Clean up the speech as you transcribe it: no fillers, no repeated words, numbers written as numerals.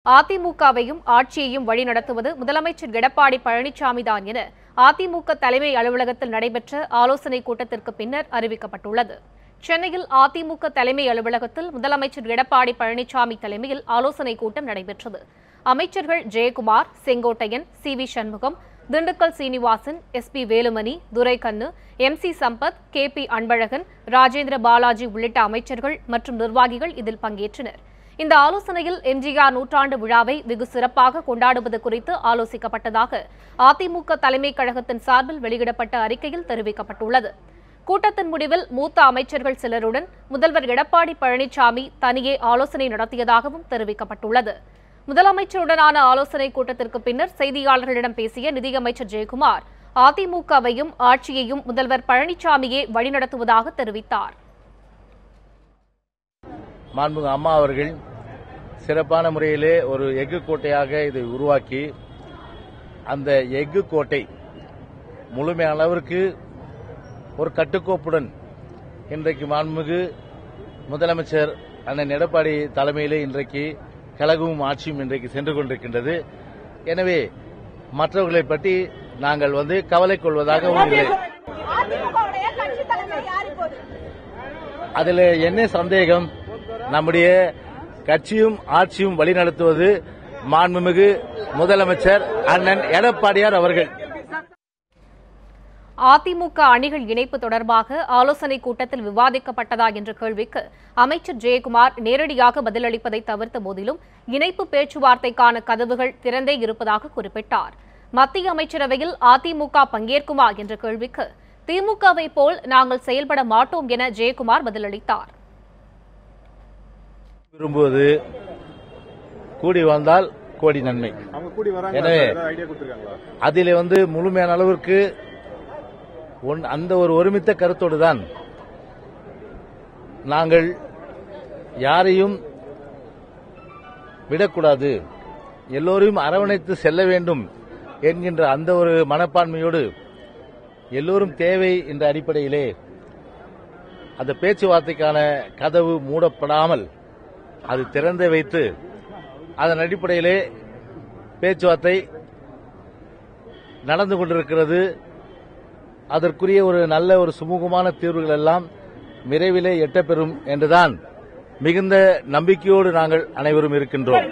அதிமுகவையும் ஆட்சியையும் வழிநடத்துவது முதலமைச்சர் எடப்பாடி பழனிசாமி தான் என அதிமுக தலைமை அலுவலகத்தில் நடைபெற்ற ஆலோசனைக் கூட்டத்திற்கு பின்னர் அறிவிக்கப்பட்டுள்ளது. சென்னையில் அதிமுக தலைமை அலுவலகத்தில் முதலமைச்சர் எடப்பாடி பழனிசாமி தலைமையில் ஆலோசனைக் கூட்டம் நடைபெற்றது. அமைச்சர்கள் Jayakumar, Sengottaiyan, C V. Shanmugam, Dindigul Srinivasan, S P. Velumani, Duraikannu, M C. Sampath, K P. Anbazhagan, Rajendra Balaji உள்ளிட்ட அமைச்சர்கள் மற்றும் நிர்வாகிகள் இதில் பங்கேற்றனர். இந்த ஆலோசனையில் எம்ஜிஆர் நூற்றாண்டு விழாவை வெகு சிறப்பாக கொண்டாடுவது குறித்து ஆலோசிக்கப்பட்டதாக அதிமுக தலைமைக் கழகத்தின் சார்பில் வெளியிடப்பட்ட அறிக்கையில் தெரிவிக்கப்பட்டுள்ளது. கூட்டத்தின் முடிவில் மூத்த அமைச்சர்கள் சிலருடன் முதல்வர் எடப்பாடி பழனிசாமி தனியே ஆலோசனை நடத்தியதாகவும் தெரிவிக்கப்பட்டுள்ளது. முதலமைச்சருடனான ஆலோசனைக் கூட்டத்திற்கு பின்னர் செய்தியாளர்களிடம் பேசிய நிதியமைச்சர் ஜெயக்குமார், அதிமுகவையும் ஆட்சியையும் முதல்வர் பழனிசாமியே வழிநடத்துவதாக தெரிவித்தார். மாண்புமிகு அம்மா அவர்கள் சிறப்பான முறையிலே ஒரு எஃகு கோட்டையாக இதை உருவாக்கி அந்த எஃகு கோட்டை முழுமையான அளவிற்கு ஒரு கட்டுக்கோப்புடன் இன்றைக்கு மாண்புமிகு முதலமைச்சர் அண்ணன் எடப்பாடி தலைமையிலே இன்றைக்கு கழகமும் ஆட்சியும் இன்றைக்கு சென்று கொண்டிருக்கின்றது. எனவே மற்றவர்களை பற்றி நாங்கள் கவலை கொள்வதாக இல்லை. அதில் என்ன சந்தேகம்? நம்முடைய கட்சியும் ஆட்சியும் வழிநடத்துவது மாண்புமிகு முதலமைச்சர் அண்ணன் எடப்பாடியார் அவர்கள். அதிமுக அணிகள் இணைப்பு தொடர்பாக ஆலோசனைக் கூட்டத்தில் விவாதிக்கப்பட்டதா என்ற கேள்விக்கு அமைச்சர் ஜெயக்குமார் நேரடியாக பதிலளிப்பதை தவிர்த்த போதிலும் இணைப்பு பேச்சுவார்த்தைக்கான கதவுகள் திறந்தே இருப்பதாக குறிப்பிட்டார். மத்திய அமைச்சரவையில் அதிமுக பங்கேற்குமா என்ற கேள்விக்கு திமுகவை போல் நாங்கள் செயல்பட மாட்டோம் என ஜெயக்குமார் பதிலளித்தார். விரும்புவது கூடி வந்தால் கோடி நன்மை. எனவே அதிலே முழுமையான அளவிற்கு அந்த ஒரு ஒருமித்த கருத்தோடு தான் நாங்கள் யாரையும் விடக்கூடாது, எல்லோரையும் அரவணைத்து செல்ல வேண்டும் என்கின்ற அந்த ஒரு மனப்பான்மையோடு எல்லோரும் தேவை என்ற அடிப்படையிலே அந்த பேச்சுவார்த்தைக்கான கதவு மூடப்படாமல் அது திறந்து வைத்து அதன் அடிப்படையிலே பேச்சுவார்த்தை நடந்து கொண்டிருக்கிறது. அதற்குரிய ஒரு நல்ல ஒரு சுமூகமான தீர்வுகள் எல்லாம் விரைவிலே எட்டப்பெறும் என்றுதான் மிகுந்த நம்பிக்கையோடு நாங்கள் அனைவரும் இருக்கின்றோம்.